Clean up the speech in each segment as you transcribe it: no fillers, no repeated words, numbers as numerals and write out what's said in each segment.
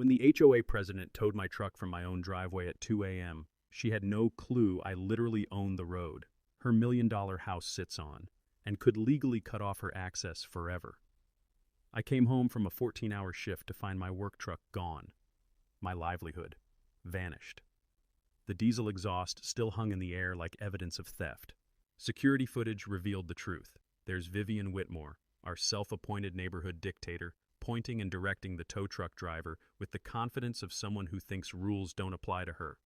When the HOA president towed my truck from my own driveway at 2 a.m., she had no clue I literally owned the road her million-dollar house sits on, and could legally cut off her access forever. I came home from a 14-hour shift to find my work truck gone. My livelihood vanished. The diesel exhaust still hung in the air like evidence of theft. Security footage revealed the truth. There's Vivian Whitmore, our self-appointed neighborhood dictator, pointing and directing the tow truck driver with the confidence of someone who thinks rules don't apply to her.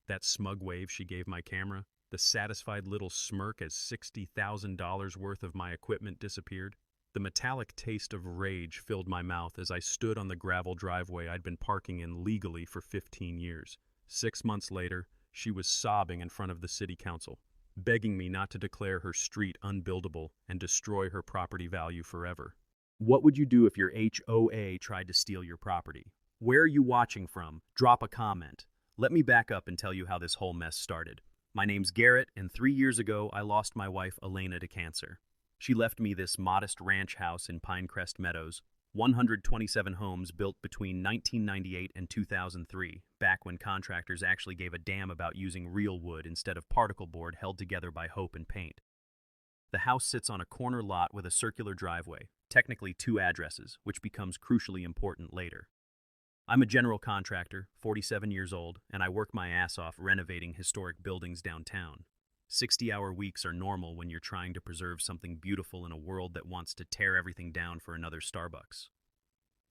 That smug wave she gave my camera, the satisfied little smirk as $60,000 worth of my equipment disappeared. The metallic taste of rage filled my mouth as I stood on the gravel driveway I'd been parking in legally for 15 years. 6 months later, she was sobbing in front of the city council, begging me not to declare her street unbuildable and destroy her property value forever. What would you do if your HOA tried to steal your property? Where are you watching from? Drop a comment. Let me back up and tell you how this whole mess started. My name's Garrett, and 3 years ago, I lost my wife, Elena, to cancer. She left me this modest ranch house in Pinecrest Meadows, 127 homes built between 1998 and 2003, back when contractors actually gave a damn about using real wood instead of particle board held together by hope and paint. The house sits on a corner lot with a circular driveway, technically 2 addresses, which becomes crucially important later. I'm a general contractor, 47 years old, and I work my ass off renovating historic buildings downtown. 60-hour weeks are normal when you're trying to preserve something beautiful in a world that wants to tear everything down for another Starbucks.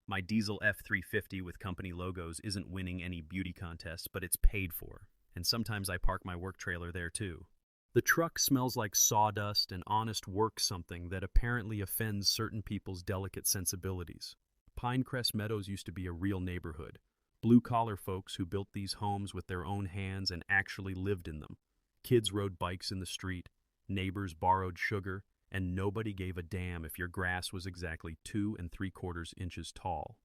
My diesel F-350 with company logos isn't winning any beauty contests, but it's paid for, and sometimes I park my work trailer there too. The truck smells like sawdust and honest work, something that apparently offends certain people's delicate sensibilities. Pinecrest Meadows used to be a real neighborhood. Blue-collar folks who built these homes with their own hands and actually lived in them. Kids rode bikes in the street, neighbors borrowed sugar, and nobody gave a damn if your grass was exactly 2 3/4 inches tall.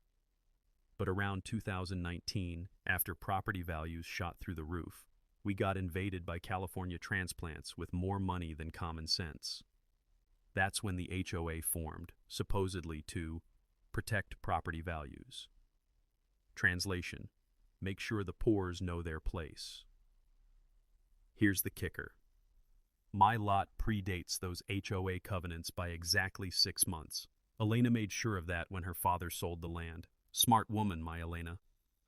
But around 2019, after property values shot through the roof, we got invaded by California transplants with more money than common sense. That's when the HOA formed, supposedly to protect property values. Translation: make sure the poors know their place. Here's the kicker. My lot predates those HOA covenants by exactly 6 months. Elena made sure of that when her father sold the land. Smart woman, my Elena.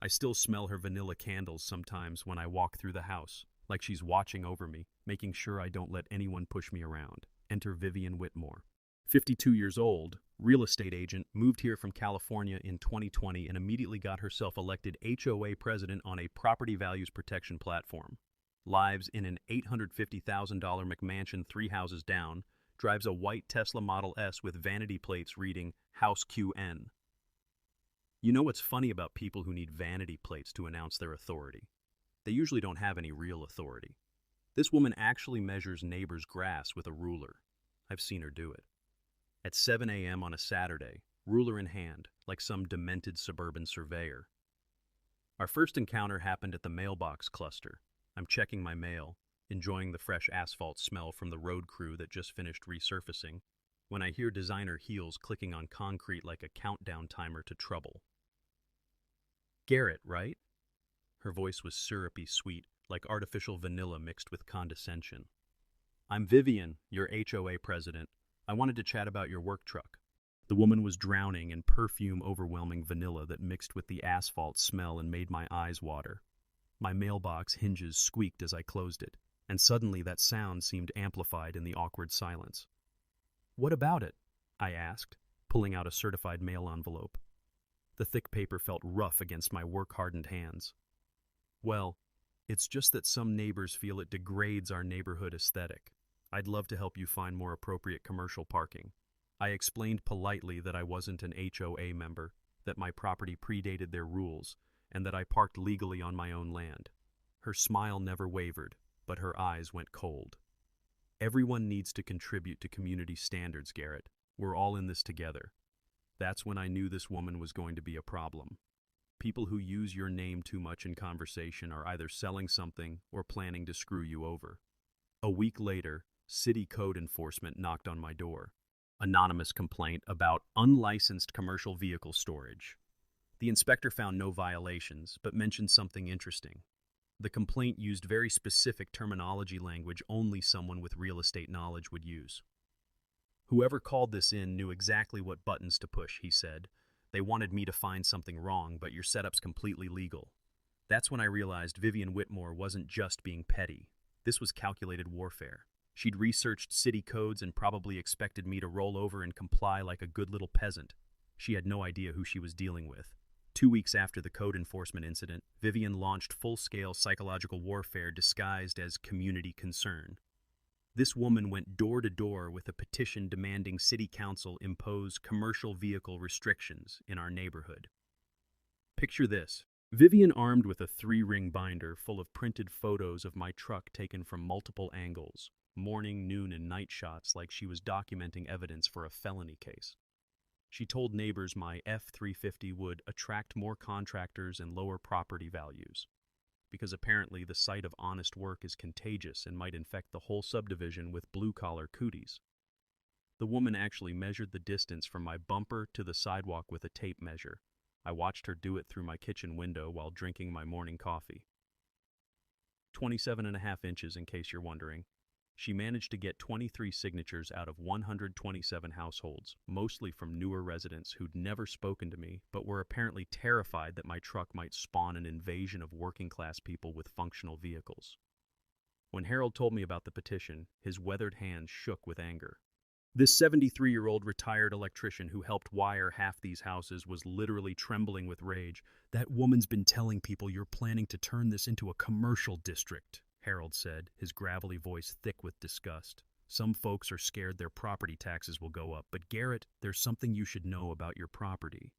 I still smell her vanilla candles sometimes when I walk through the house, like she's watching over me, making sure I don't let anyone push me around. Enter Vivian Whitmore. 52 years old, real estate agent, moved here from California in 2020 and immediately got herself elected HOA president on a property values protection platform. Lives in an $850,000 McMansion 3 houses down, drives a white Tesla Model S with vanity plates reading House QN. You know what's funny about people who need vanity plates to announce their authority? They usually don't have any real authority. This woman actually measures neighbors' grass with a ruler. I've seen her do it. At 7 a.m. on a Saturday, ruler in hand, like some demented suburban surveyor. Our first encounter happened at the mailbox cluster. I'm checking my mail, enjoying the fresh asphalt smell from the road crew that just finished resurfacing, when I hear designer heels clicking on concrete like a countdown timer to trouble. Garrett, right? Her voice was syrupy sweet, like artificial vanilla mixed with condescension. I'm Vivian, your HOA president. I wanted to chat about your work truck. The woman was drowning in perfume-overwhelming vanilla that mixed with the asphalt smell and made my eyes water. My mailbox hinges squeaked as I closed it, and suddenly that sound seemed amplified in the awkward silence. What about it? I asked, pulling out a certified mail envelope. The thick paper felt rough against my work-hardened hands. Well, it's just that some neighbors feel it degrades our neighborhood aesthetic. I'd love to help you find more appropriate commercial parking. I explained politely that I wasn't an HOA member, that my property predated their rules, and that I parked legally on my own land. Her smile never wavered, but her eyes went cold. Everyone needs to contribute to community standards, Garrett. We're all in this together. That's when I knew this woman was going to be a problem. People who use your name too much in conversation are either selling something or planning to screw you over. A week later, city code enforcement knocked on my door. Anonymous complaint about unlicensed commercial vehicle storage. The inspector found no violations, but mentioned something interesting. The complaint used very specific terminology language only someone with real estate knowledge would use. Whoever called this in knew exactly what buttons to push, he said. They wanted me to find something wrong, but your setup's completely legal. That's when I realized Vivian Whitmore wasn't just being petty. This was calculated warfare. She'd researched city codes and probably expected me to roll over and comply like a good little peasant. She had no idea who she was dealing with. 2 weeks after the code enforcement incident, Vivian launched full-scale psychological warfare disguised as community concern. This woman went door to door with a petition demanding city council impose commercial vehicle restrictions in our neighborhood. Picture this. Vivian armed with a 3-ring binder full of printed photos of my truck taken from multiple angles, morning, noon, and night shots like she was documenting evidence for a felony case. She told neighbors my F-350 would attract more contractors and lower property values, because apparently the sight of honest work is contagious and might infect the whole subdivision with blue-collar cooties. The woman actually measured the distance from my bumper to the sidewalk with a tape measure. I watched her do it through my kitchen window while drinking my morning coffee. 27.5 inches, in case you're wondering. She managed to get 23 signatures out of 127 households, mostly from newer residents who'd never spoken to me, but were apparently terrified that my truck might spawn an invasion of working-class people with functional vehicles. When Harold told me about the petition, his weathered hands shook with anger. This 73-year-old retired electrician who helped wire half these houses was literally trembling with rage. "That woman's been telling people you're planning to turn this into a commercial district," Harold said, his gravelly voice thick with disgust. "Some folks are scared their property taxes will go up, but Garrett, there's something you should know about your property.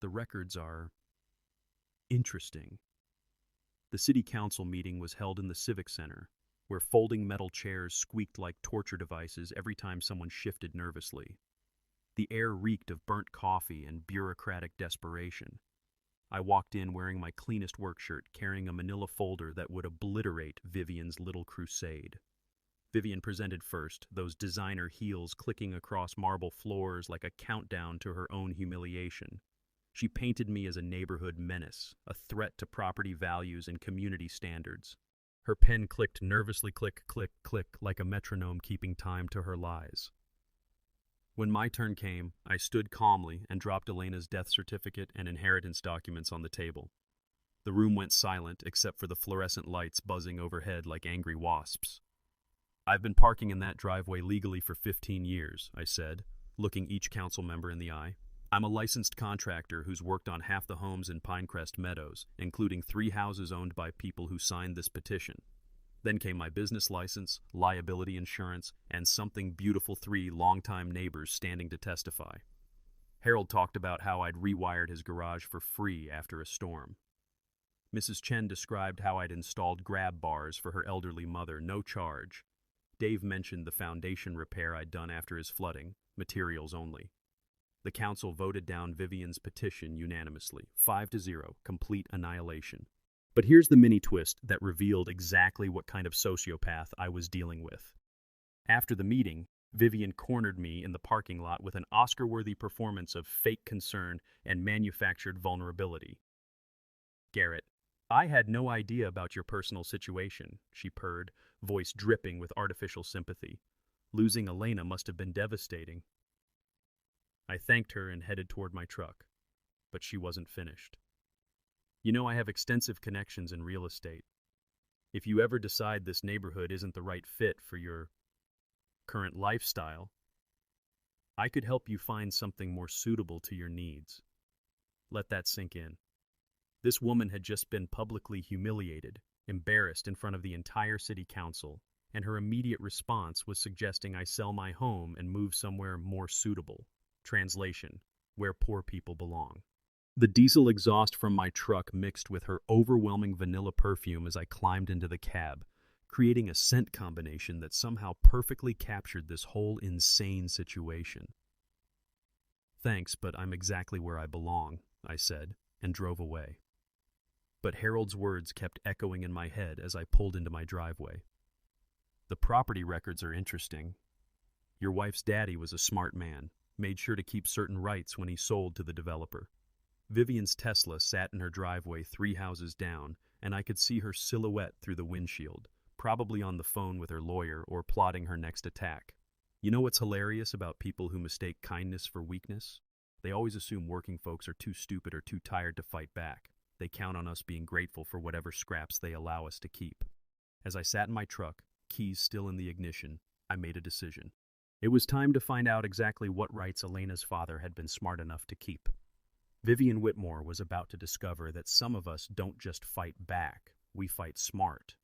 The records are interesting." The city council meeting was held in the Civic Center, where folding metal chairs squeaked like torture devices every time someone shifted nervously. The air reeked of burnt coffee and bureaucratic desperation. I walked in wearing my cleanest work shirt, carrying a manila folder that would obliterate Vivian's little crusade. Vivian presented first, those designer heels clicking across marble floors like a countdown to her own humiliation. She painted me as a neighborhood menace, a threat to property values and community standards. Her pen clicked nervously, click, click, click, like a metronome keeping time to her lies. When my turn came, I stood calmly and dropped Elena's death certificate and inheritance documents on the table. The room went silent except for the fluorescent lights buzzing overhead like angry wasps. "I've been parking in that driveway legally for 15 years, I said, looking each council member in the eye. "I'm a licensed contractor who's worked on half the homes in Pinecrest Meadows, including 3 houses owned by people who signed this petition. Then came my business license, liability insurance, and something beautiful 3 longtime neighbors standing to testify." Harold talked about how I'd rewired his garage for free after a storm. Mrs. Chen described how I'd installed grab bars for her elderly mother, no charge. Dave mentioned the foundation repair I'd done after his flooding, materials only. The council voted down Vivian's petition unanimously, 5-0, complete annihilation. But here's the mini twist that revealed exactly what kind of sociopath I was dealing with. After the meeting, Vivian cornered me in the parking lot with an Oscar-worthy performance of fake concern and manufactured vulnerability. "Garrett, I had no idea about your personal situation," she purred, voice dripping with artificial sympathy. "Losing Elena must have been devastating." I thanked her and headed toward my truck, but she wasn't finished. "You know, I have extensive connections in real estate. If you ever decide this neighborhood isn't the right fit for your current lifestyle, I could help you find something more suitable to your needs." Let that sink in. This woman had just been publicly humiliated, embarrassed in front of the entire city council, and her immediate response was suggesting I sell my home and move somewhere more suitable. Translation: where poor people belong. The diesel exhaust from my truck mixed with her overwhelming vanilla perfume as I climbed into the cab, creating a scent combination that somehow perfectly captured this whole insane situation. "Thanks, but I'm exactly where I belong," I said, and drove away. But Harold's words kept echoing in my head as I pulled into my driveway. "The property records are interesting. Your wife's daddy was a smart man, made sure to keep certain rights when he sold to the developer. Vivian's Tesla sat in her driveway 3 houses down, and I could see her silhouette through the windshield, probably on the phone with her lawyer or plotting her next attack. You know what's hilarious about people who mistake kindness for weakness? They always assume working folks are too stupid or too tired to fight back. They count on us being grateful for whatever scraps they allow us to keep. As I sat in my truck, keys still in the ignition, I made a decision. It was time to find out exactly what rights Elena's father had been smart enough to keep. Vivian Whitmore was about to discover that some of us don't just fight back, we fight smart.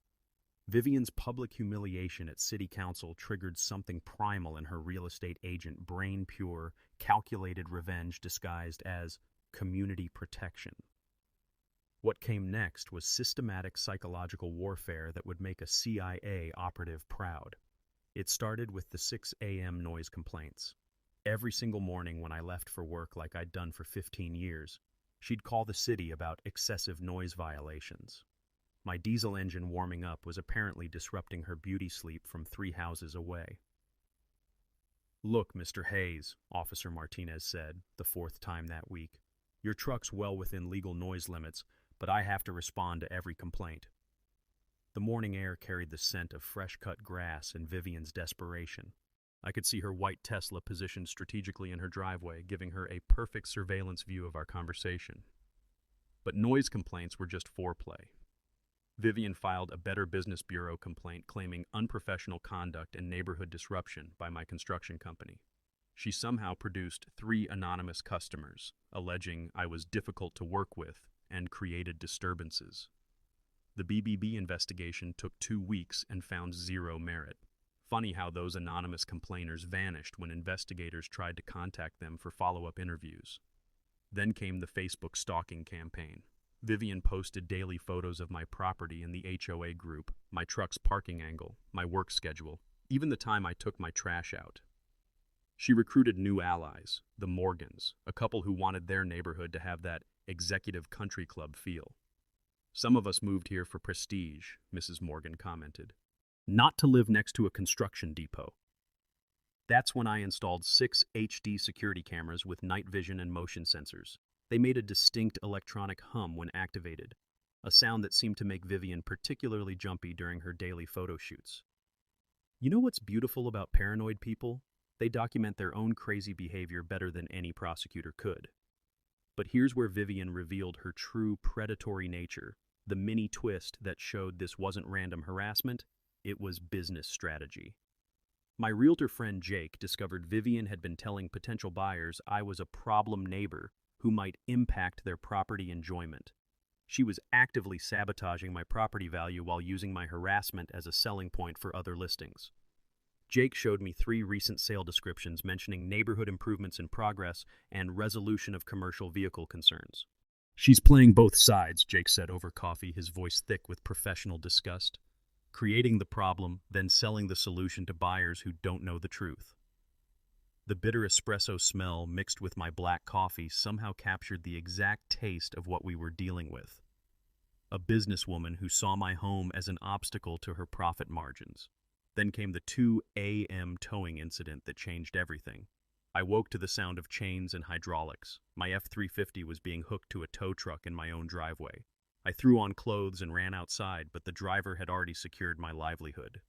Vivian's public humiliation at city council triggered something primal in her real estate agent brain-pure, calculated revenge disguised as community protection. What came next was systematic psychological warfare that would make a CIA operative proud. It started with the 6 a.m. noise complaints. Every single morning when I left for work like I'd done for 15 years, she'd call the city about excessive noise violations. My diesel engine warming up was apparently disrupting her beauty sleep from 3 houses away. "Look, Mr. Hayes," Officer Martinez said, the 4th time that week, "your truck's well within legal noise limits, but I have to respond to every complaint." The morning air carried the scent of fresh-cut grass and Vivian's desperation. I could see her white Tesla positioned strategically in her driveway, giving her a perfect surveillance view of our conversation. But noise complaints were just foreplay. Vivian filed a Better Business Bureau complaint claiming unprofessional conduct and neighborhood disruption by my construction company. She somehow produced 3 anonymous customers, alleging I was difficult to work with and created disturbances. The BBB investigation took 2 weeks and found 0 merit. Funny how those anonymous complainers vanished when investigators tried to contact them for follow-up interviews. Then came the Facebook stalking campaign. Vivian posted daily photos of my property in the HOA group, my truck's parking angle, my work schedule, even the time I took my trash out. She recruited new allies, the Morgans, a couple who wanted their neighborhood to have that executive country club feel. "Some of us moved here for prestige," Mrs. Morgan commented. "Not to live next to a construction depot." That's when I installed 6 HD security cameras with night vision and motion sensors. They made a distinct electronic hum when activated, a sound that seemed to make Vivian particularly jumpy during her daily photo shoots. You know what's beautiful about paranoid people? They document their own crazy behavior better than any prosecutor could. But here's where Vivian revealed her true predatory nature, the mini twist that showed this wasn't random harassment, it was business strategy. My realtor friend Jake discovered Vivian had been telling potential buyers I was a problem neighbor who might impact their property enjoyment. She was actively sabotaging my property value while using my harassment as a selling point for other listings. Jake showed me 3 recent sale descriptions mentioning neighborhood improvements in progress and resolution of commercial vehicle concerns. "She's playing both sides," Jake said over coffee, his voice thick with professional disgust. "Creating the problem, then selling the solution to buyers who don't know the truth." The bitter espresso smell mixed with my black coffee somehow captured the exact taste of what we were dealing with. A businesswoman who saw my home as an obstacle to her profit margins. Then came the 2 a.m. towing incident that changed everything. I woke to the sound of chains and hydraulics. My F-350 was being hooked to a tow truck in my own driveway. I threw on clothes and ran outside, but the driver had already secured my livelihood.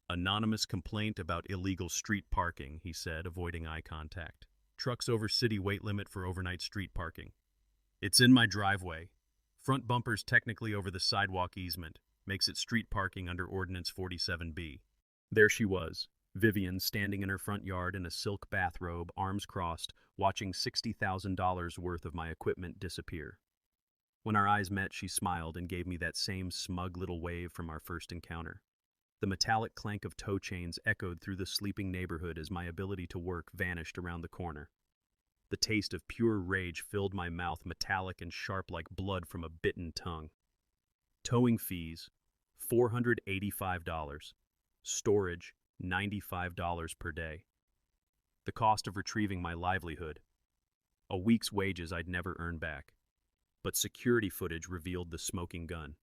"Anonymous complaint about illegal street parking," he said, avoiding eye contact. "Trucks over city weight limit for overnight street parking. It's in my driveway. Front bumper's technically over the sidewalk easement. Makes it street parking under Ordinance 47B. There she was, Vivian, standing in her front yard in a silk bathrobe, arms crossed, watching $60,000 worth of my equipment disappear. When our eyes met, she smiled and gave me that same smug little wave from our first encounter. The metallic clank of tow chains echoed through the sleeping neighborhood as my ability to work vanished around the corner. The taste of pure rage filled my mouth, metallic and sharp like blood from a bitten tongue. Towing fees, $485. Storage, $95 per day. The cost of retrieving my livelihood. A week's wages I'd never earn back. But security footage revealed the smoking gun.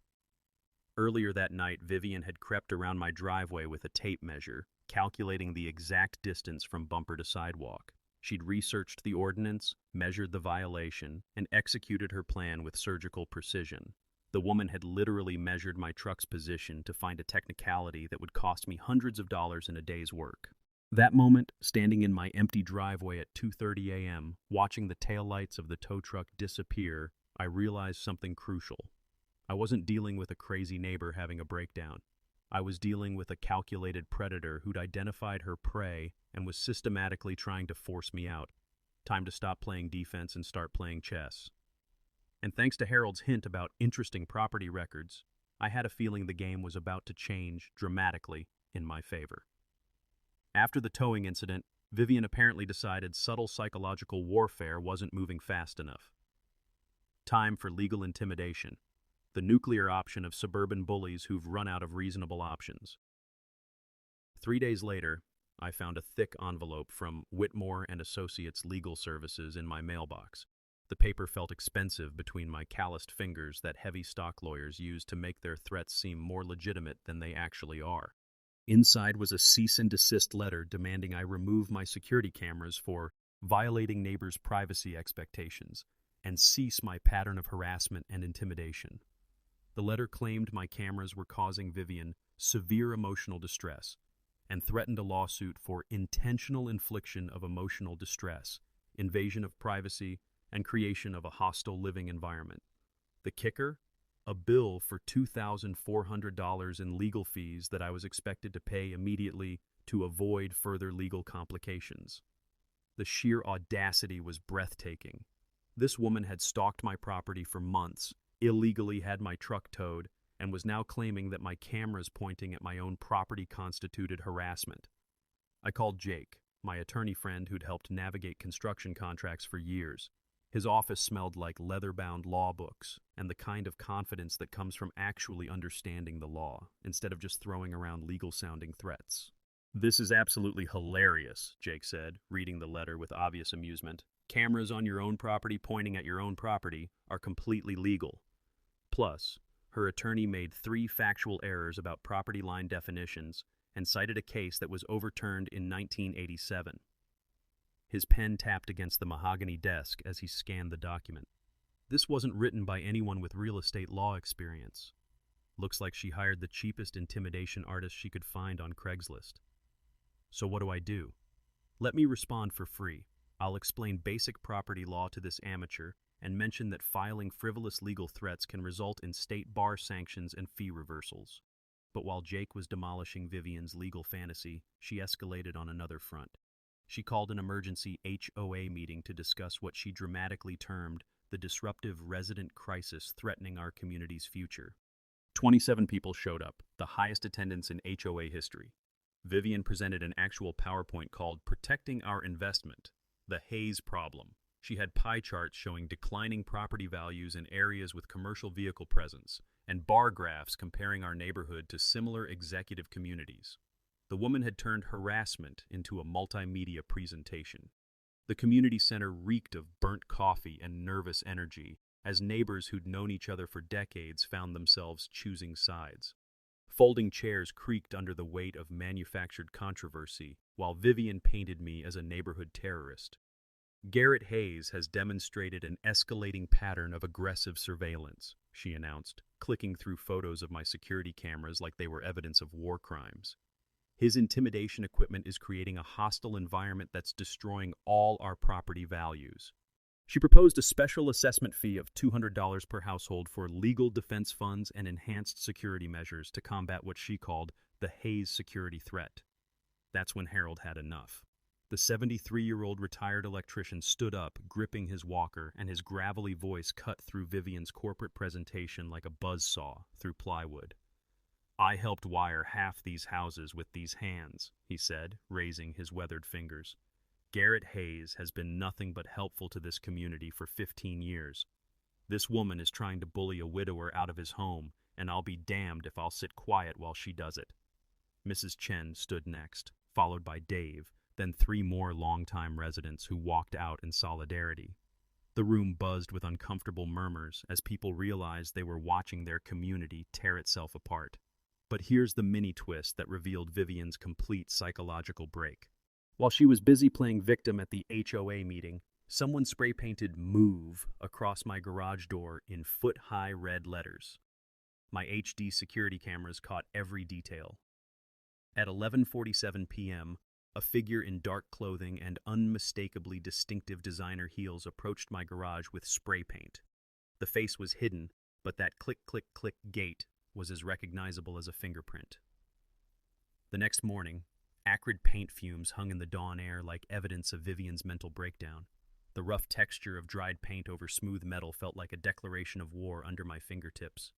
Earlier that night, Vivian had crept around my driveway with a tape measure, calculating the exact distance from bumper to sidewalk. She'd researched the ordinance, measured the violation, and executed her plan with surgical precision. The woman had literally measured my truck's position to find a technicality that would cost me hundreds of dollars in a day's work. That moment, standing in my empty driveway at 2:30 a.m., watching the taillights of the tow truck disappear, I realized something crucial. I wasn't dealing with a crazy neighbor having a breakdown. I was dealing with a calculated predator who'd identified her prey and was systematically trying to force me out. Time to stop playing defense and start playing chess. And thanks to Harold's hint about interesting property records, I had a feeling the game was about to change dramatically in my favor. After the towing incident, Vivian apparently decided subtle psychological warfare wasn't moving fast enough. Time for legal intimidation, the nuclear option of suburban bullies who've run out of reasonable options. 3 days later, I found a thick envelope from Whitmore and Associates Legal Services in my mailbox. The paper felt expensive between my calloused fingers that heavy stock lawyers use to make their threats seem more legitimate than they actually are. Inside was a cease and desist letter demanding I remove my security cameras for violating neighbors' privacy expectations and cease my pattern of harassment and intimidation. The letter claimed my cameras were causing Vivian severe emotional distress and threatened a lawsuit for intentional infliction of emotional distress, invasion of privacy, and creation of a hostile living environment. The kicker? A bill for $2,400 in legal fees that I was expected to pay immediately to avoid further legal complications. The sheer audacity was breathtaking. This woman had stalked my property for months, illegally had my truck towed, and was now claiming that my cameras pointing at my own property constituted harassment. I called Jake, my attorney friend who'd helped navigate construction contracts for years. His office smelled like leather-bound law books and the kind of confidence that comes from actually understanding the law, instead of just throwing around legal-sounding threats. "This is absolutely hilarious," Jake said, reading the letter with obvious amusement. "Cameras on your own property pointing at your own property are completely legal." Plus, her attorney made 3 factual errors about property line definitions and cited a case that was overturned in 1987. His pen tapped against the mahogany desk as he scanned the document. This wasn't written by anyone with real estate law experience. Looks like she hired the cheapest intimidation artist she could find on Craigslist. So what do I do? Let me respond for free. I'll explain basic property law to this amateur and mention that filing frivolous legal threats can result in state bar sanctions and fee reversals. But while Jake was demolishing Vivian's legal fantasy, she escalated on another front. She called an emergency HOA meeting to discuss what she dramatically termed the disruptive resident crisis threatening our community's future. 27 people showed up, the highest attendance in HOA history. Vivian presented an actual PowerPoint called Protecting Our Investment, the Haze Problem. She had pie charts showing declining property values in areas with commercial vehicle presence, and bar graphs comparing our neighborhood to similar executive communities. The woman had turned harassment into a multimedia presentation. The community center reeked of burnt coffee and nervous energy, as neighbors who'd known each other for decades found themselves choosing sides. Folding chairs creaked under the weight of manufactured controversy, while Vivian painted me as a neighborhood terrorist. "Garrett Hayes has demonstrated an escalating pattern of aggressive surveillance," she announced, clicking through photos of my security cameras like they were evidence of war crimes. "His intimidation equipment is creating a hostile environment that's destroying all our property values." She proposed a special assessment fee of $200 per household for legal defense funds and enhanced security measures to combat what she called the Hayes security threat. That's when Harold had enough. The 73-year-old retired electrician stood up, gripping his walker, and his gravelly voice cut through Vivian's corporate presentation like a buzzsaw through plywood. "I helped wire half these houses with these hands," he said, raising his weathered fingers. "Garrett Hayes has been nothing but helpful to this community for 15 years. This woman is trying to bully a widower out of his home, and I'll be damned if I'll sit quiet while she does it." Mrs. Chen stood next, followed by Dave, then 3 more longtime residents who walked out in solidarity. The room buzzed with uncomfortable murmurs as people realized they were watching their community tear itself apart. But here's the mini twist that revealed Vivian's complete psychological break. While she was busy playing victim at the HOA meeting, someone spray-painted "Move" across my garage door in foot-high red letters. My HD security cameras caught every detail. At 11:47 p.m., a figure in dark clothing and unmistakably distinctive designer heels approached my garage with spray paint. The face was hidden, but that click-click-click gait was as recognizable as a fingerprint. The next morning, acrid paint fumes hung in the dawn air like evidence of Vivian's mental breakdown. The rough texture of dried paint over smooth metal felt like a declaration of war under my fingertips.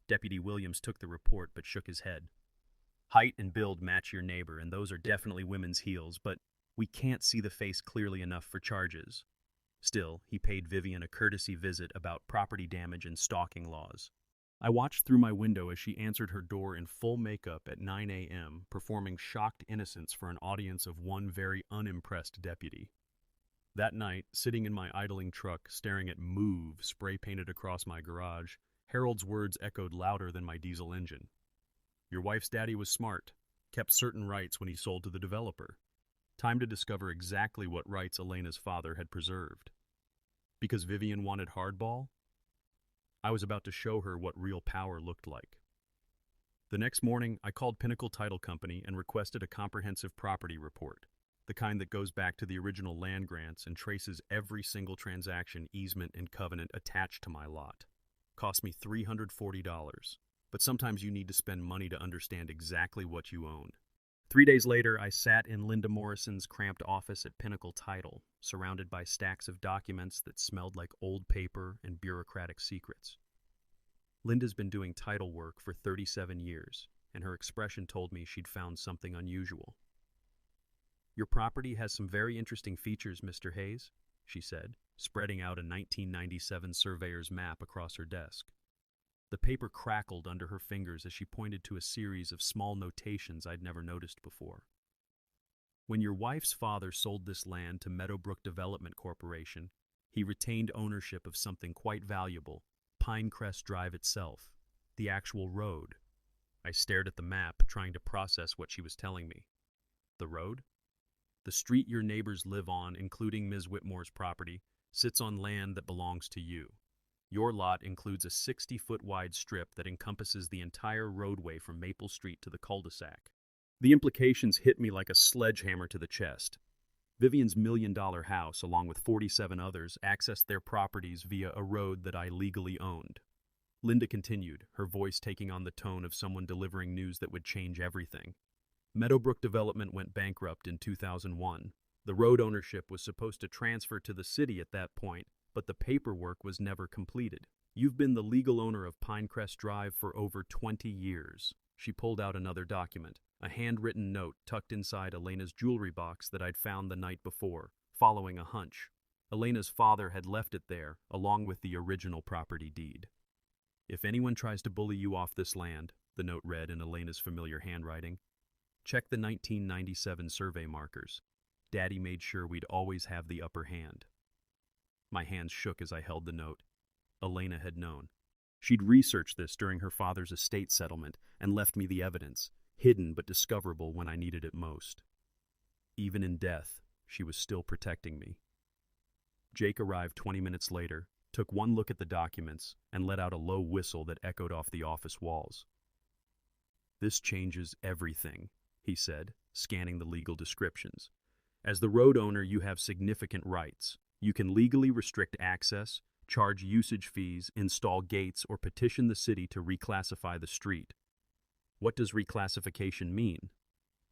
Deputy Williams took the report but shook his head. "Height and build match your neighbor, and those are definitely women's heels, but we can't see the face clearly enough for charges." Still, he paid Vivian a courtesy visit about property damage and stalking laws. I watched through my window as she answered her door in full makeup at 9 a.m., performing shocked innocence for an audience of one very unimpressed deputy. That night, sitting in my idling truck, staring at "Move" spray-painted across my garage, Harold's words echoed louder than my diesel engine. "Your wife's daddy was smart, kept certain rights when he sold to the developer. Time to discover exactly what rights Elena's father had preserved. Because Vivian wanted hardball? I was about to show her what real power looked like." The next morning, I called Pinnacle Title Company and requested a comprehensive property report, the kind that goes back to the original land grants and traces every single transaction, easement, and covenant attached to my lot. Cost me $340, but sometimes you need to spend money to understand exactly what you own. 3 days later, I sat in Linda Morrison's cramped office at Pinnacle Title, surrounded by stacks of documents that smelled like old paper and bureaucratic secrets. Linda's been doing title work for 37 years, and her expression told me she'd found something unusual. "Your property has some very interesting features, Mr. Hayes," she said, spreading out a 1997 surveyor's map across her desk. The paper crackled under her fingers as she pointed to a series of small notations I'd never noticed before. "When your wife's father sold this land to Meadowbrook Development Corporation, he retained ownership of something quite valuable, Pinecrest Drive itself, the actual road." I stared at the map, trying to process what she was telling me. "The road? The street your neighbors live on, including Ms. Whitmore's property, sits on land that belongs to you. Your lot includes a 60-foot wide strip that encompasses the entire roadway from Maple Street to the cul-de-sac." The implications hit me like a sledgehammer to the chest. Vivian's $1 million house, along with 47 others, accessed their properties via a road that I legally owned. Linda continued, her voice taking on the tone of someone delivering news that would change everything. "Meadowbrook Development went bankrupt in 2001. The road ownership was supposed to transfer to the city at that point, but the paperwork was never completed. You've been the legal owner of Pinecrest Drive for over 20 years. She pulled out another document, a handwritten note tucked inside Elena's jewelry box that I'd found the night before, following a hunch. Elena's father had left it there, along with the original property deed. "If anyone tries to bully you off this land," the note read in Elena's familiar handwriting, "check the 1997 survey markers. Daddy made sure we'd always have the upper hand." My hands shook as I held the note. Elena had known. She'd researched this during her father's estate settlement and left me the evidence, hidden but discoverable when I needed it most. Even in death, she was still protecting me. Jake arrived 20 minutes later, took one look at the documents, and let out a low whistle that echoed off the office walls. "This changes everything," he said, scanning the legal descriptions. "As the road owner, you have significant rights. You can legally restrict access, charge usage fees, install gates, or petition the city to reclassify the street." What does reclassification mean?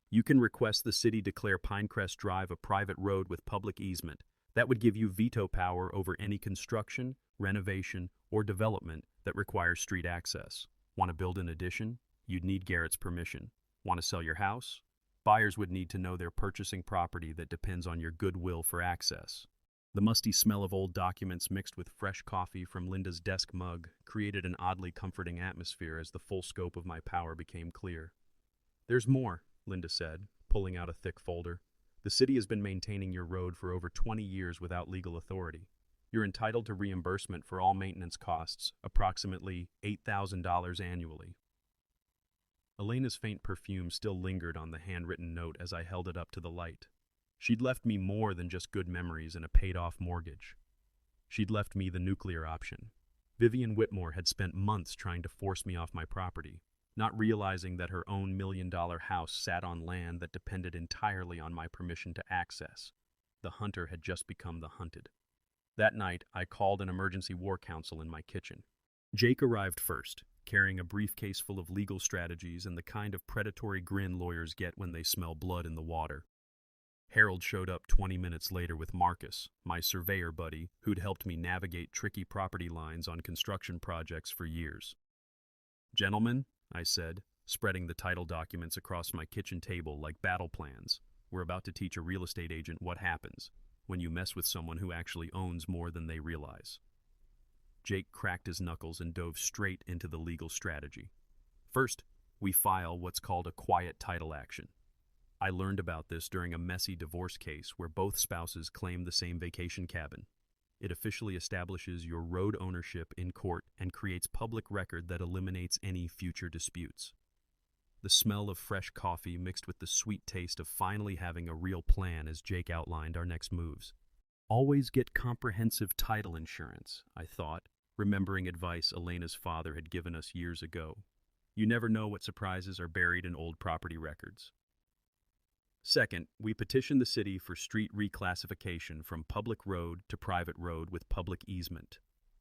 You can request the city declare Pinecrest Drive a private road with public easement. That would give you veto power over any construction, renovation, or development that requires street access. Want to build an addition? You'd need Garrett's permission. Want to sell your house? Buyers would need to know they're purchasing property that depends on your goodwill for access. The musty smell of old documents mixed with fresh coffee from Linda's desk mug created an oddly comforting atmosphere as the full scope of my power became clear. "There's more," Linda said, pulling out a thick folder. "The city has been maintaining your road for over 20 years without legal authority. You're entitled to reimbursement for all maintenance costs, approximately $8,000 annually." Elena's faint perfume still lingered on the handwritten note as I held it up to the light. She'd left me more than just good memories and a paid-off mortgage. She'd left me the nuclear option. Vivian Whitmore had spent months trying to force me off my property, not realizing that her own $1 million house sat on land that depended entirely on my permission to access. The hunter had just become the hunted. That night, I called an emergency war council in my kitchen. Jake arrived first, carrying a briefcase full of legal strategies and the kind of predatory grin lawyers get when they smell blood in the water. Harold showed up 20 minutes later with Marcus, my surveyor buddy, who'd helped me navigate tricky property lines on construction projects for years. "Gentlemen," I said, spreading the title documents across my kitchen table like battle plans, "we're about to teach a real estate agent what happens when you mess with someone who actually owns more than they realize." Jake cracked his knuckles and dove straight into the legal strategy. First, we file what's called a quiet title action. I learned about this during a messy divorce case where both spouses claimed the same vacation cabin. It officially establishes your road ownership in court and creates public record that eliminates any future disputes. The smell of fresh coffee mixed with the sweet taste of finally having a real plan as Jake outlined our next moves. Always get comprehensive title insurance, I thought, remembering advice Elena's father had given us years ago. You never know what surprises are buried in old property records. Second, we petition the city for street reclassification from public road to private road with public easement.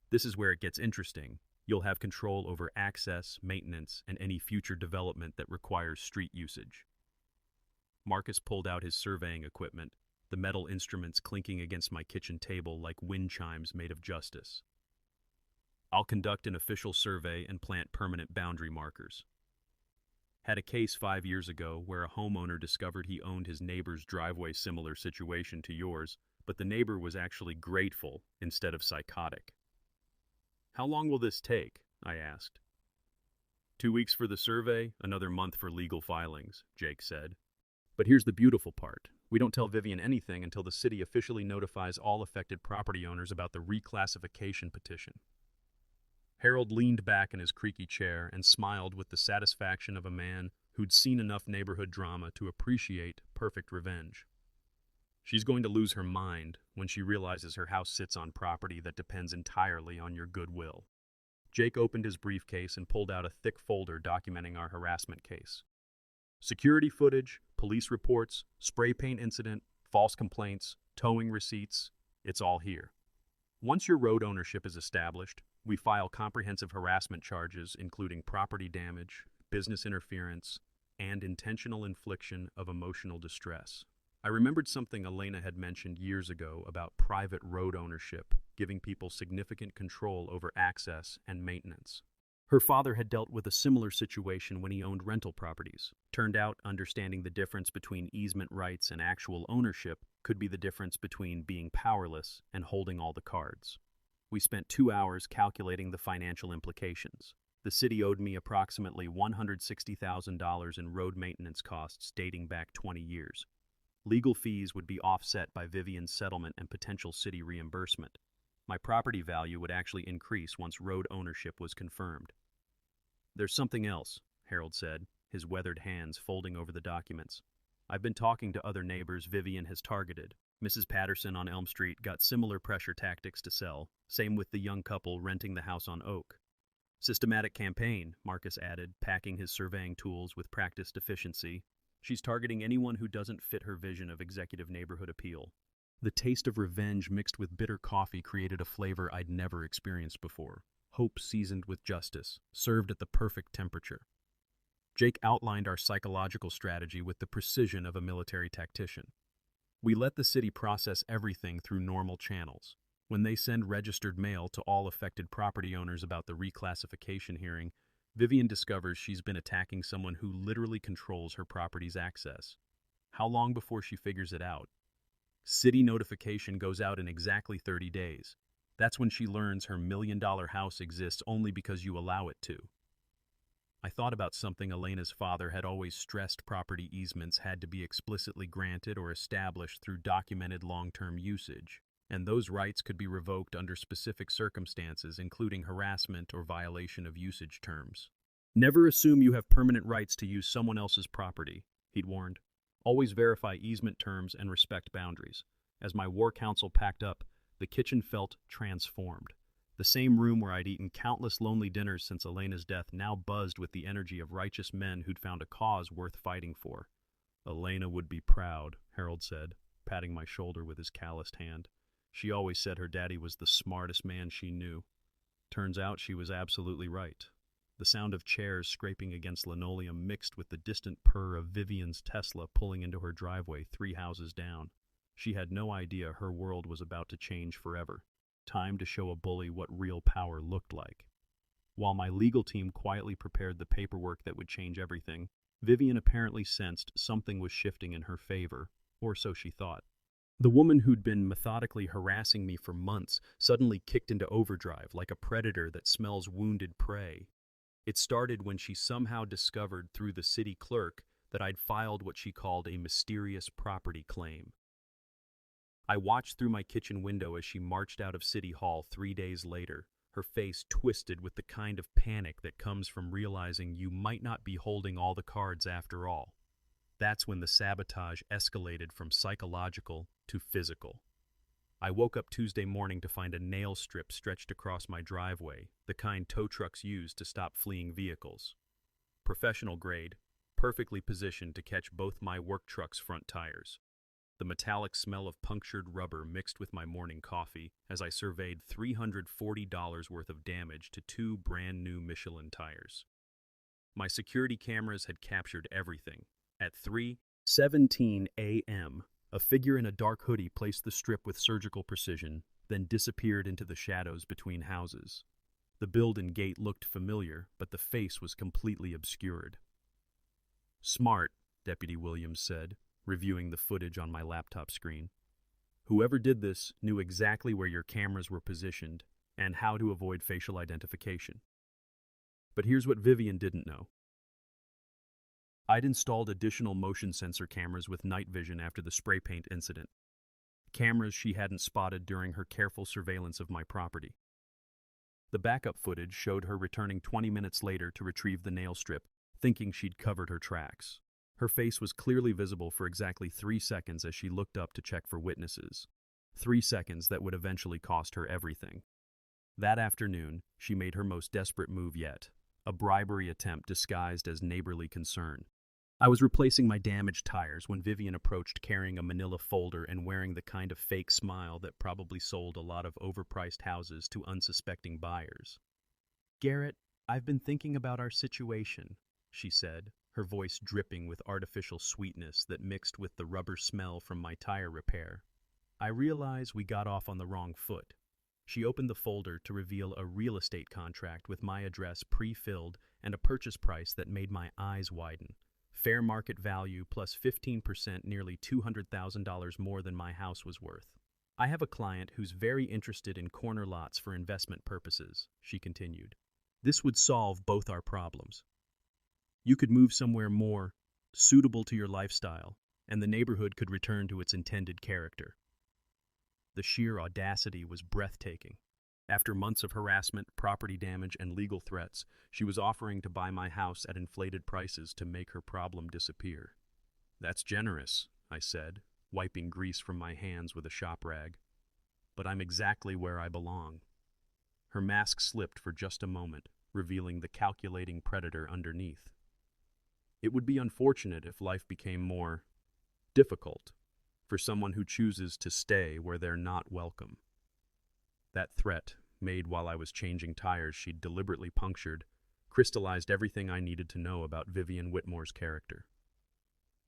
This is where it gets interesting. You'll have control over access, maintenance, and any future development that requires street usage. Marcus pulled out his surveying equipment, the metal instruments clinking against my kitchen table like wind chimes made of justice. I'll conduct an official survey and plant permanent boundary markers. Had a case 5 years ago where a homeowner discovered he owned his neighbor's driveway, similar situation to yours, but the neighbor was actually grateful instead of psychotic. "How long will this take?" I asked. 2 weeks for the survey, another month for legal filings, Jake said. But here's the beautiful part. We don't tell Vivian anything until the city officially notifies all affected property owners about the reclassification petition. Harold leaned back in his creaky chair and smiled with the satisfaction of a man who'd seen enough neighborhood drama to appreciate perfect revenge. She's going to lose her mind when she realizes her house sits on property that depends entirely on your goodwill. Jake opened his briefcase and pulled out a thick folder documenting our harassment case. Security footage, police reports, spray paint incident, false complaints, towing receipts, it's all here. Once your road ownership is established, we file comprehensive harassment charges including property damage, business interference, and intentional infliction of emotional distress. I remembered something Elena had mentioned years ago about private road ownership, giving people significant control over access and maintenance. Her father had dealt with a similar situation when he owned rental properties. Turned out, understanding the difference between easement rights and actual ownership could be the difference between being powerless and holding all the cards. We spent 2 hours calculating the financial implications. The city owed me approximately $160,000 in road maintenance costs dating back 20 years. Legal fees would be offset by Vivian's settlement and potential city reimbursement. My property value would actually increase once road ownership was confirmed. "There's something else," Harold said, his weathered hands folding over the documents. "I've been talking to other neighbors Vivian has targeted. Mrs. Patterson on Elm Street got similar pressure tactics to sell, same with the young couple renting the house on Oak. Systematic campaign," Marcus added, packing his surveying tools with practiced efficiency. "She's targeting anyone who doesn't fit her vision of executive neighborhood appeal." The taste of revenge mixed with bitter coffee created a flavor I'd never experienced before. Hope seasoned with justice, served at the perfect temperature. Jake outlined our psychological strategy with the precision of a military tactician. We let the city process everything through normal channels. When they send registered mail to all affected property owners about the reclassification hearing, Vivian discovers she's been attacking someone who literally controls her property's access. How long before she figures it out? City notification goes out in exactly 30 days. That's when she learns her $1 million house exists only because you allow it to. I thought about something Elena's father had always stressed: property easements had to be explicitly granted or established through documented long-term usage, and those rights could be revoked under specific circumstances, including harassment or violation of usage terms. "Never assume you have permanent rights to use someone else's property," he'd warned. Always verify easement terms and respect boundaries. As my war council packed up, the kitchen felt transformed. The same room where I'd eaten countless lonely dinners since Elena's death now buzzed with the energy of righteous men who'd found a cause worth fighting for. "Elena would be proud," Harold said, patting my shoulder with his calloused hand. "She always said her daddy was the smartest man she knew." Turns out she was absolutely right. The sound of chairs scraping against linoleum mixed with the distant purr of Vivian's Tesla pulling into her driveway 3 houses down. She had no idea her world was about to change forever. Time to show a bully what real power looked like. While my legal team quietly prepared the paperwork that would change everything, Vivian apparently sensed something was shifting in her favor, or so she thought. The woman who'd been methodically harassing me for months suddenly kicked into overdrive like a predator that smells wounded prey. It started when she somehow discovered through the city clerk that I'd filed what she called a mysterious property claim. I watched through my kitchen window as she marched out of City Hall 3 days later, her face twisted with the kind of panic that comes from realizing you might not be holding all the cards after all. That's when the sabotage escalated from psychological to physical. I woke up Tuesday morning to find a nail strip stretched across my driveway, the kind tow trucks use to stop fleeing vehicles. Professional grade, perfectly positioned to catch both my work truck's front tires. The metallic smell of punctured rubber mixed with my morning coffee as I surveyed $340 worth of damage to 2 brand new Michelin tires. My security cameras had captured everything. At 3:17 a.m., a figure in a dark hoodie placed the strip with surgical precision, then disappeared into the shadows between houses. The build and gait looked familiar, but the face was completely obscured. "Smart," Deputy Williams said, reviewing the footage on my laptop screen. "Whoever did this knew exactly where your cameras were positioned and how to avoid facial identification." But here's what Vivian didn't know. I'd installed additional motion sensor cameras with night vision after the spray paint incident. Cameras she hadn't spotted during her careful surveillance of my property. The backup footage showed her returning 20 minutes later to retrieve the nail strip, thinking she'd covered her tracks. Her face was clearly visible for exactly 3 seconds as she looked up to check for witnesses. 3 seconds that would eventually cost her everything. That afternoon, she made her most desperate move yet, a bribery attempt disguised as neighborly concern. I was replacing my damaged tires when Vivian approached carrying a manila folder and wearing the kind of fake smile that probably sold a lot of overpriced houses to unsuspecting buyers. "Garrett, I've been thinking about our situation," she said, her voice dripping with artificial sweetness that mixed with the rubber smell from my tire repair. "I realize we got off on the wrong foot." She opened the folder to reveal a real estate contract with my address pre-filled and a purchase price that made my eyes widen. Fair market value plus 15%, nearly $200,000 more than my house was worth. "I have a client who's very interested in corner lots for investment purposes," she continued. "This would solve both our problems. You could move somewhere more suitable to your lifestyle, and the neighborhood could return to its intended character." The sheer audacity was breathtaking. After months of harassment, property damage, and legal threats, she was offering to buy my house at inflated prices to make her problem disappear. "That's generous," I said, wiping grease from my hands with a shop rag. "But I'm exactly where I belong." Her mask slipped for just a moment, revealing the calculating predator underneath. "It would be unfortunate if life became more difficult for someone who chooses to stay where they're not welcome." That threat, made while I was changing tires she'd deliberately punctured, crystallized everything I needed to know about Vivian Whitmore's character.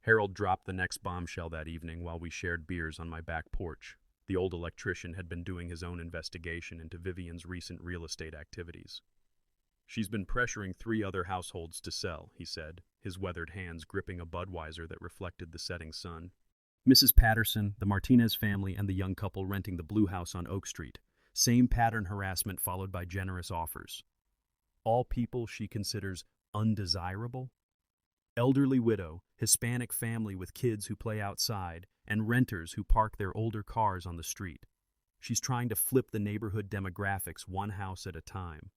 Harold dropped the next bombshell that evening while we shared beers on my back porch. The old electrician had been doing his own investigation into Vivian's recent real estate activities. "She's been pressuring 3 other households to sell," he said, his weathered hands gripping a Budweiser that reflected the setting sun. "Mrs. Patterson, the Martinez family, and the young couple renting the Blue House on Oak Street. Same pattern harassment followed by generous offers. All people she considers undesirable. Elderly widow, Hispanic family with kids who play outside, and renters who park their older cars on the street. She's trying to flip the neighborhood demographics one house at a time."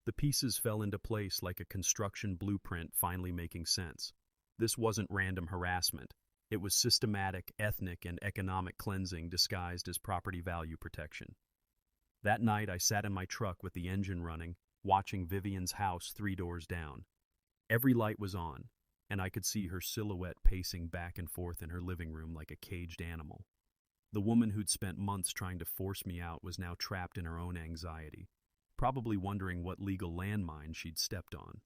The pieces fell into place like a construction blueprint finally making sense. This wasn't random harassment. It was systematic, ethnic, and economic cleansing disguised as property value protection. That night, I sat in my truck with the engine running, watching Vivian's house 3 doors down. Every light was on, and I could see her silhouette pacing back and forth in her living room like a caged animal. The woman who'd spent months trying to force me out was now trapped in her own anxiety, probably wondering what legal landmine she'd stepped on.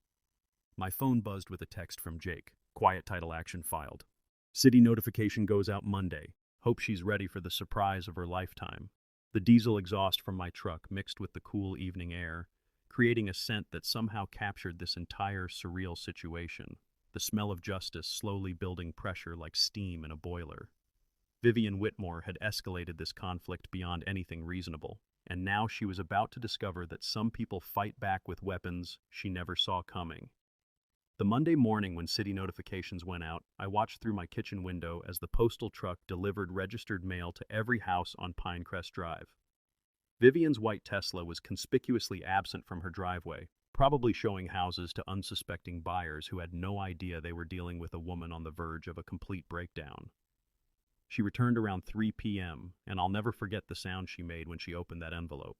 My phone buzzed with a text from Jake. Quiet title action filed. City notification goes out Monday. Hope she's ready for the surprise of her lifetime. The diesel exhaust from my truck mixed with the cool evening air, creating a scent that somehow captured this entire surreal situation. The smell of justice slowly building pressure like steam in a boiler. Vivian Whitmore had escalated this conflict beyond anything reasonable, and now she was about to discover that some people fight back with weapons she never saw coming. The Monday morning when city notifications went out, I watched through my kitchen window as the postal truck delivered registered mail to every house on Pinecrest Drive. Vivian's white Tesla was conspicuously absent from her driveway, probably showing houses to unsuspecting buyers who had no idea they were dealing with a woman on the verge of a complete breakdown. She returned around 3 p.m., and I'll never forget the sound she made when she opened that envelope.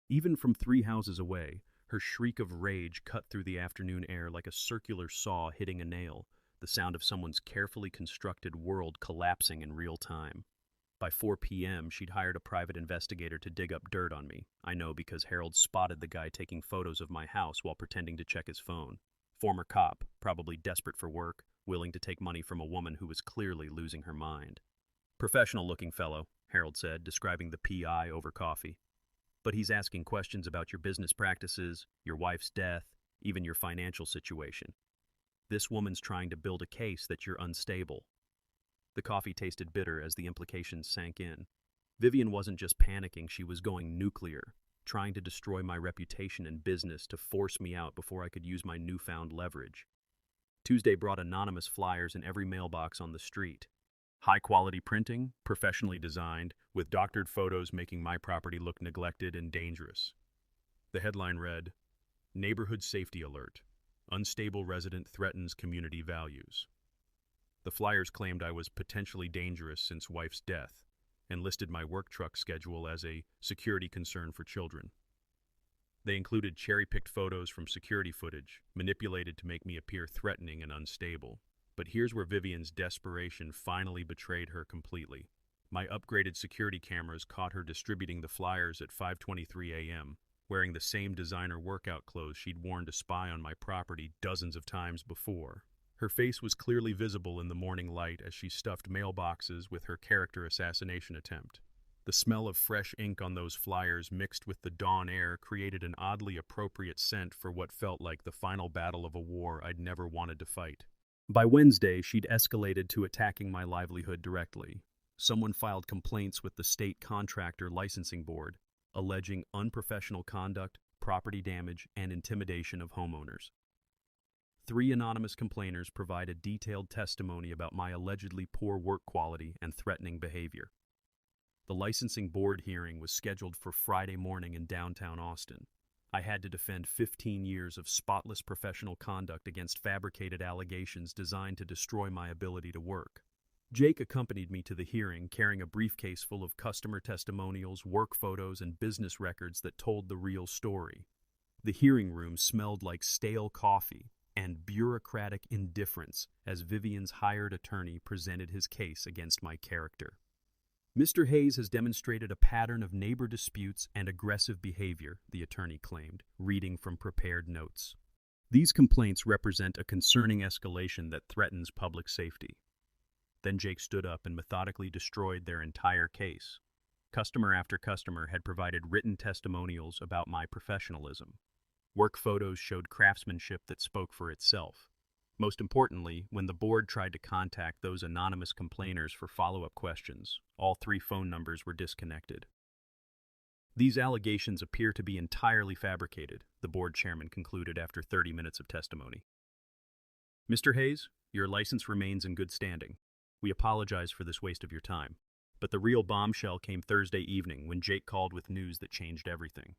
Even from 3 houses away, her shriek of rage cut through the afternoon air like a circular saw hitting a nail, the sound of someone's carefully constructed world collapsing in real time. By 4 p.m., she'd hired a private investigator to dig up dirt on me. I know because Harold spotted the guy taking photos of my house while pretending to check his phone. Former cop, probably desperate for work, willing to take money from a woman who was clearly losing her mind. Professional-looking fellow, Harold said, describing the PI over coffee. But he's asking questions about your business practices, your wife's death, even your financial situation. This woman's trying to build a case that you're unstable. The coffee tasted bitter as the implications sank in. Vivian wasn't just panicking, she was going nuclear, trying to destroy my reputation and business to force me out before I could use my newfound leverage. Tuesday brought anonymous flyers in every mailbox on the street. High-quality printing, professionally designed, with doctored photos making my property look neglected and dangerous. The headline read, "Neighborhood Safety Alert. Unstable Resident Threatens Community Values." The flyers claimed I was potentially dangerous since wife's death, and listed my work truck schedule as a security concern for children. They included cherry-picked photos from security footage, manipulated to make me appear threatening and unstable. But here's where Vivian's desperation finally betrayed her completely. My upgraded security cameras caught her distributing the flyers at 5:23 a.m., wearing the same designer workout clothes she'd worn to spy on my property dozens of times before. Her face was clearly visible in the morning light as she stuffed mailboxes with her character assassination attempt. The smell of fresh ink on those flyers mixed with the dawn air created an oddly appropriate scent for what felt like the final battle of a war I'd never wanted to fight. By Wednesday, she'd escalated to attacking my livelihood directly. Someone filed complaints with the state contractor licensing board, alleging unprofessional conduct, property damage, and intimidation of homeowners. 3 anonymous complainers provided detailed testimony about my allegedly poor work quality and threatening behavior. The licensing board hearing was scheduled for Friday morning in downtown Austin. I had to defend 15 years of spotless professional conduct against fabricated allegations designed to destroy my ability to work. Jake accompanied me to the hearing, carrying a briefcase full of customer testimonials, work photos, and business records that told the real story. The hearing room smelled like stale coffee and bureaucratic indifference as Vivian's hired attorney presented his case against my character. Mr. Hayes has demonstrated a pattern of neighbor disputes and aggressive behavior, the attorney claimed, reading from prepared notes. These complaints represent a concerning escalation that threatens public safety. Then Jake stood up and methodically destroyed their entire case. Customer after customer had provided written testimonials about my professionalism. Work photos showed craftsmanship that spoke for itself. Most importantly, when the board tried to contact those anonymous complainers for follow-up questions, all 3 phone numbers were disconnected. These allegations appear to be entirely fabricated, the board chairman concluded after 30 minutes of testimony. Mr. Hayes, your license remains in good standing. We apologize for this waste of your time. But the real bombshell came Thursday evening when Jake called with news that changed everything.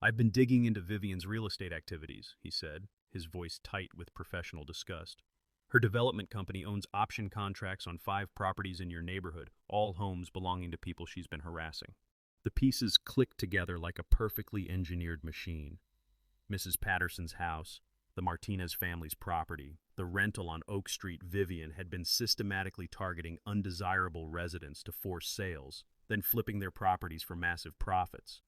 I've been digging into Vivian's real estate activities, he said, his voice tight with professional disgust. Her development company owns option contracts on 5 properties in your neighborhood, all homes belonging to people she's been harassing. The pieces clicked together like a perfectly engineered machine. Mrs. Patterson's house, the Martinez family's property, the rental on Oak Street. Vivian had been systematically targeting undesirable residents to force sales, then flipping their properties for massive profits.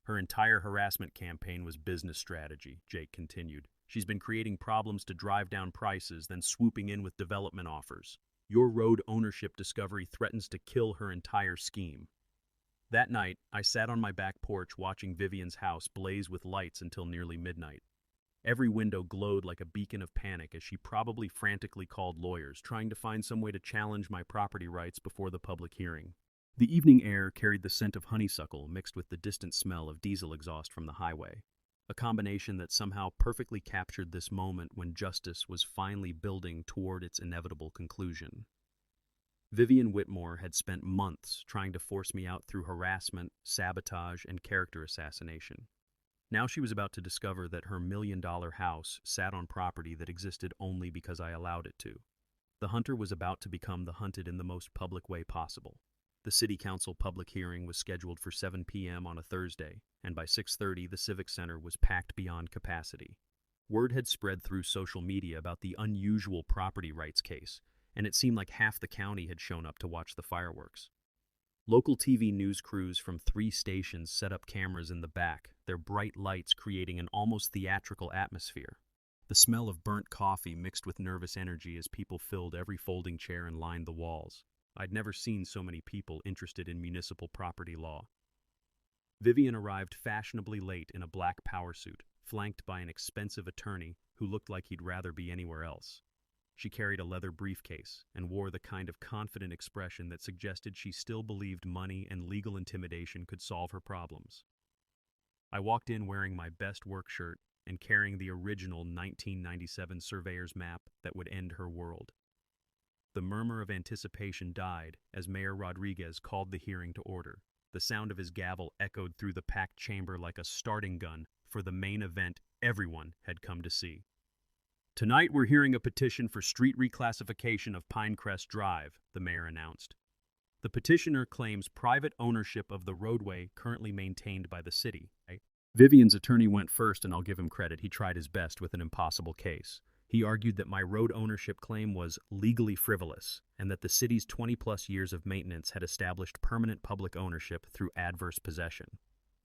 Her entire harassment campaign was business strategy, Jake continued. She's been creating problems to drive down prices, then swooping in with development offers. Your road ownership discovery threatens to kill her entire scheme. That night, I sat on my back porch watching Vivian's house blaze with lights until nearly midnight. Every window glowed like a beacon of panic as she probably frantically called lawyers, trying to find some way to challenge my property rights before the public hearing. The evening air carried the scent of honeysuckle mixed with the distant smell of diesel exhaust from the highway, a combination that somehow perfectly captured this moment when justice was finally building toward its inevitable conclusion. Vivian Whitmore had spent months trying to force me out through harassment, sabotage, and character assassination. Now she was about to discover that her $1 million house sat on property that existed only because I allowed it to. The hunter was about to become the hunted in the most public way possible. The City Council public hearing was scheduled for 7 p.m. on a Thursday, and by 6:30 the Civic Center was packed beyond capacity. Word had spread through social media about the unusual property rights case, and it seemed like half the county had shown up to watch the fireworks. Local TV news crews from 3 stations set up cameras in the back, their bright lights creating an almost theatrical atmosphere. The smell of burnt coffee mixed with nervous energy as people filled every folding chair and lined the walls. I'd never seen so many people interested in municipal property law. Vivian arrived fashionably late in a black power suit, flanked by an expensive attorney who looked like he'd rather be anywhere else. She carried a leather briefcase and wore the kind of confident expression that suggested she still believed money and legal intimidation could solve her problems. I walked in wearing my best work shirt and carrying the original 1997 surveyor's map that would end her world. The murmur of anticipation died as Mayor Rodriguez called the hearing to order. The sound of his gavel echoed through the packed chamber like a starting gun for the main event everyone had come to see. Tonight we're hearing a petition for street reclassification of Pinecrest Drive, the mayor announced. The petitioner claims private ownership of the roadway currently maintained by the city. Vivian's attorney went first, and I'll give him credit. He tried his best with an impossible case. He argued that my road ownership claim was legally frivolous and that the city's 20-plus years of maintenance had established permanent public ownership through adverse possession.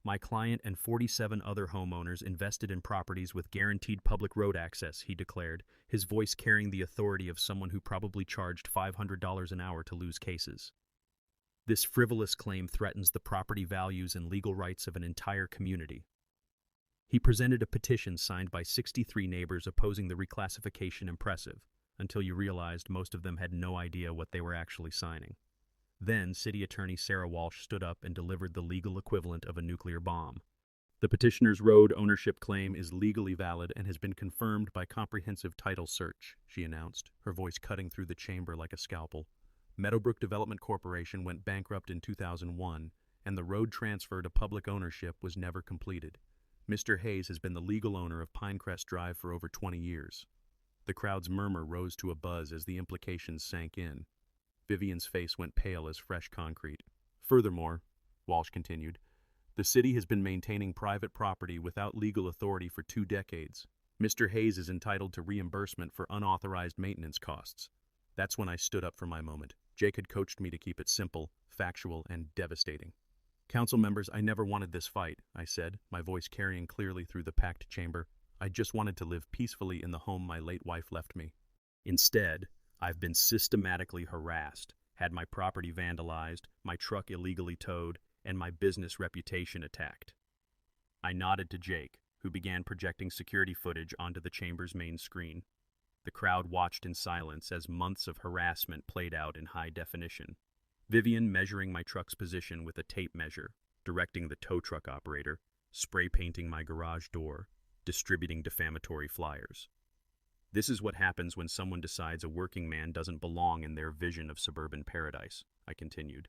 My client and 47 other homeowners invested in properties with guaranteed public road access, he declared, his voice carrying the authority of someone who probably charged $500 an hour to lose cases. This frivolous claim threatens the property values and legal rights of an entire community. He presented a petition signed by 63 neighbors opposing the reclassification. Impressive, until you realized most of them had no idea what they were actually signing. Then, City Attorney Sarah Walsh stood up and delivered the legal equivalent of a nuclear bomb. The petitioner's road ownership claim is legally valid and has been confirmed by comprehensive title search, she announced, her voice cutting through the chamber like a scalpel. Meadowbrook Development Corporation went bankrupt in 2001, and the road transfer to public ownership was never completed. Mr. Hayes has been the legal owner of Pinecrest Drive for over 20 years. The crowd's murmur rose to a buzz as the implications sank in. Vivian's face went pale as fresh concrete. Furthermore, Walsh continued, the city has been maintaining private property without legal authority for 2 decades. Mr. Hayes is entitled to reimbursement for unauthorized maintenance costs. That's when I stood up for my moment. Jake had coached me to keep it simple, factual, and devastating. Council members, I never wanted this fight, I said, my voice carrying clearly through the packed chamber. I just wanted to live peacefully in the home my late wife left me. Instead, I've been systematically harassed, had my property vandalized, my truck illegally towed, and my business reputation attacked. I nodded to Jake, who began projecting security footage onto the chamber's main screen. The crowd watched in silence as months of harassment played out in high definition. Vivian measuring my truck's position with a tape measure, directing the tow truck operator, spray painting my garage door, distributing defamatory flyers. This is what happens when someone decides a working man doesn't belong in their vision of suburban paradise, I continued.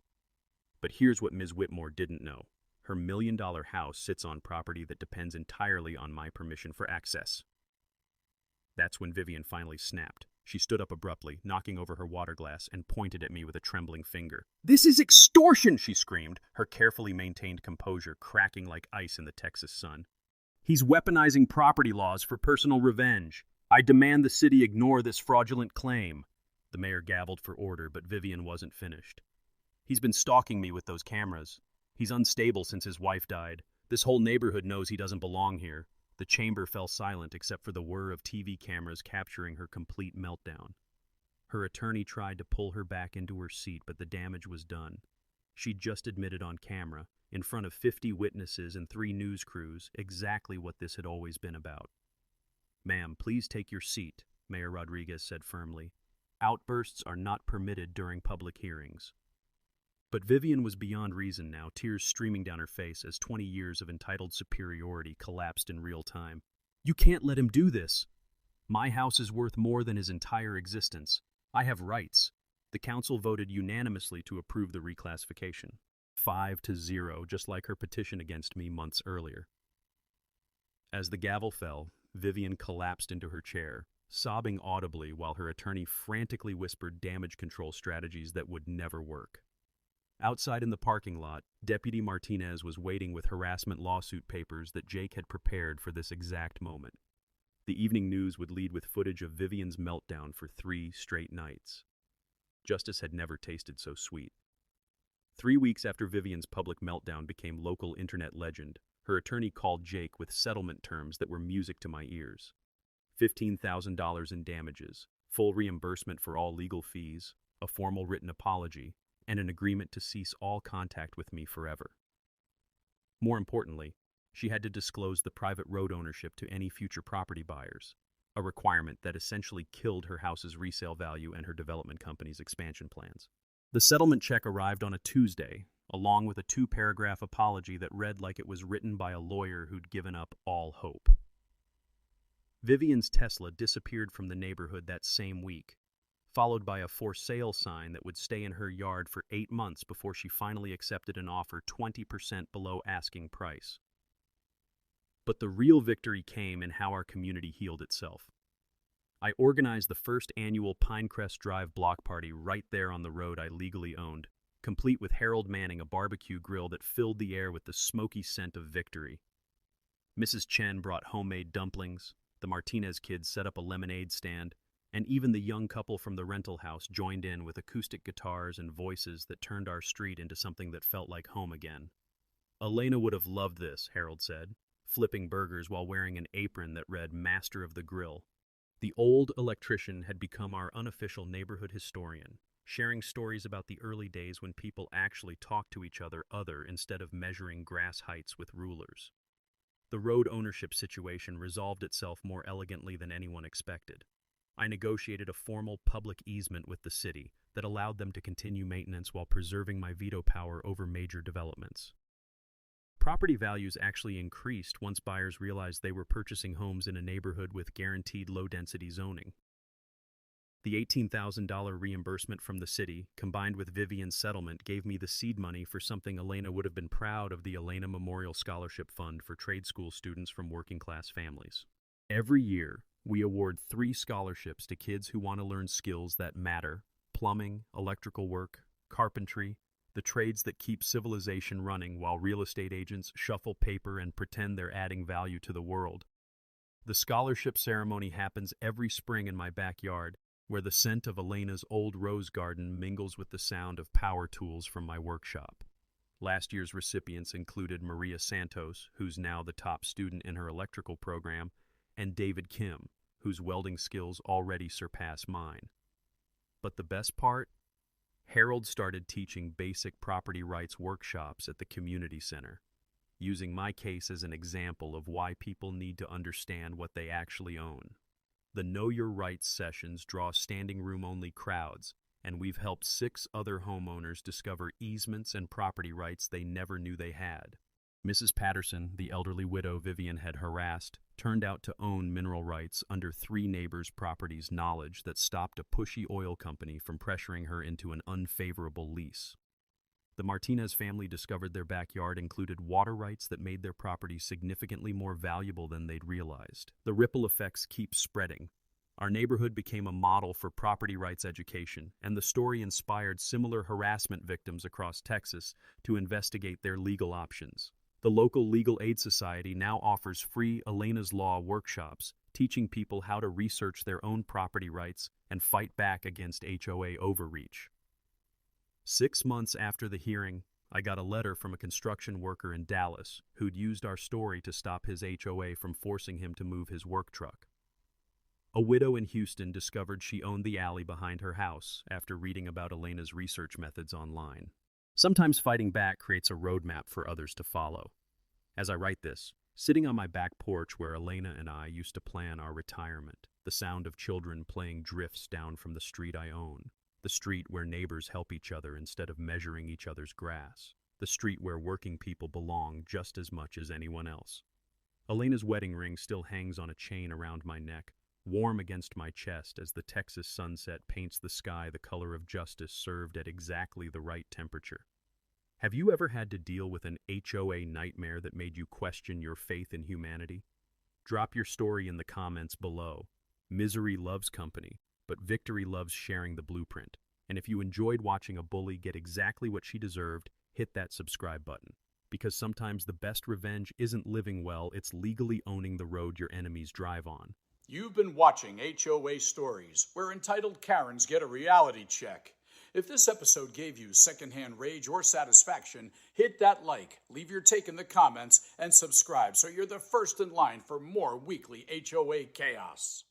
But here's what Ms. Whitmore didn't know. Her $1 million house sits on property that depends entirely on my permission for access. That's when Vivian finally snapped. She stood up abruptly, knocking over her water glass, and pointed at me with a trembling finger. "This is extortion!" she screamed, her carefully maintained composure cracking like ice in the Texas sun. "He's weaponizing property laws for personal revenge. I demand the city ignore this fraudulent claim." The mayor gabbled for order, but Vivian wasn't finished. "He's been stalking me with those cameras. He's unstable since his wife died. This whole neighborhood knows he doesn't belong here." The chamber fell silent except for the whir of TV cameras capturing her complete meltdown. Her attorney tried to pull her back into her seat, but the damage was done. She'd just admitted on camera, in front of 50 witnesses and 3 news crews, exactly what this had always been about. "Ma'am, please take your seat," Mayor Rodriguez said firmly. "Outbursts are not permitted during public hearings." But Vivian was beyond reason now, tears streaming down her face as 20 years of entitled superiority collapsed in real time. "You can't let him do this. My house is worth more than his entire existence. I have rights." The council voted unanimously to approve the reclassification. 5-0, just like her petition against me months earlier. As the gavel fell, Vivian collapsed into her chair, sobbing audibly while her attorney frantically whispered damage control strategies that would never work. Outside in the parking lot, Deputy Martinez was waiting with harassment lawsuit papers that Jake had prepared for this exact moment. The evening news would lead with footage of Vivian's meltdown for 3 straight nights. Justice had never tasted so sweet. 3 weeks after Vivian's public meltdown became local internet legend, her attorney called Jake with settlement terms that were music to my ears. $15,000 in damages, full reimbursement for all legal fees, a formal written apology, and an agreement to cease all contact with me forever. More importantly, she had to disclose the private road ownership to any future property buyers, a requirement that essentially killed her house's resale value and her development company's expansion plans. The settlement check arrived on a Tuesday, along with a 2-paragraph apology that read like it was written by a lawyer who'd given up all hope. Vivian's Tesla disappeared from the neighborhood that same week, followed by a for sale sign that would stay in her yard for 8 months before she finally accepted an offer 20% below asking price. But the real victory came in how our community healed itself. I organized the first annual Pinecrest Drive block party right there on the road I legally owned, complete with Harold manning a barbecue grill that filled the air with the smoky scent of victory. Mrs. Chen brought homemade dumplings, the Martinez kids set up a lemonade stand, and even the young couple from the rental house joined in with acoustic guitars and voices that turned our street into something that felt like home again. "Elena would have loved this," Harold said, flipping burgers while wearing an apron that read Master of the Grill. The old electrician had become our unofficial neighborhood historian, sharing stories about the early days when people actually talked to each other instead of measuring grass heights with rulers. The road ownership situation resolved itself more elegantly than anyone expected. I negotiated a formal public easement with the city that allowed them to continue maintenance while preserving my veto power over major developments. Property values actually increased once buyers realized they were purchasing homes in a neighborhood with guaranteed low-density zoning. The $18,000 reimbursement from the city, combined with Vivian's settlement, gave me the seed money for something Elena would have been proud of: the Elena Memorial Scholarship Fund for trade school students from working-class families. Every year, we award 3 scholarships to kids who want to learn skills that matter: plumbing, electrical work, carpentry, the trades that keep civilization running while real estate agents shuffle paper and pretend they're adding value to the world. The scholarship ceremony happens every spring in my backyard, where the scent of Elena's old rose garden mingles with the sound of power tools from my workshop. Last year's recipients included Maria Santos, who's now the top student in her electrical program, and David Kim, whose welding skills already surpass mine. But the best part? Harold started teaching basic property rights workshops at the community center, using my case as an example of why people need to understand what they actually own. The Know Your Rights sessions draw standing room-only crowds, and we've helped 6 other homeowners discover easements and property rights they never knew they had. Mrs. Patterson, the elderly widow Vivian had harassed, turned out to own mineral rights under 3 neighbors' properties, knowledge that stopped a pushy oil company from pressuring her into an unfavorable lease. The Martinez family discovered their backyard included water rights that made their property significantly more valuable than they'd realized. The ripple effects keep spreading. Our neighborhood became a model for property rights education, and the story inspired similar harassment victims across Texas to investigate their legal options. The local legal aid society now offers free Elena's Law workshops, teaching people how to research their own property rights and fight back against HOA overreach. 6 months after the hearing, I got a letter from a construction worker in Dallas who'd used our story to stop his HOA from forcing him to move his work truck. A widow in Houston discovered she owned the alley behind her house after reading about Elena's research methods online. Sometimes fighting back creates a roadmap for others to follow. As I write this, sitting on my back porch where Elena and I used to plan our retirement, the sound of children playing drifts down from the street I own, the street where neighbors help each other instead of measuring each other's grass, the street where working people belong just as much as anyone else. Elena's wedding ring still hangs on a chain around my neck, warm against my chest as the Texas sunset paints the sky the color of justice served at exactly the right temperature. Have you ever had to deal with an HOA nightmare that made you question your faith in humanity? Drop your story in the comments below. Misery loves company, but victory loves sharing the blueprint. And if you enjoyed watching a bully get exactly what she deserved, hit that subscribe button. Because sometimes the best revenge isn't living well, it's legally owning the road your enemies drive on. You've been watching HOA Stories, where entitled Karens get a reality check. If this episode gave you secondhand rage or satisfaction, hit that like, leave your take in the comments, and subscribe so you're the first in line for more weekly HOA chaos.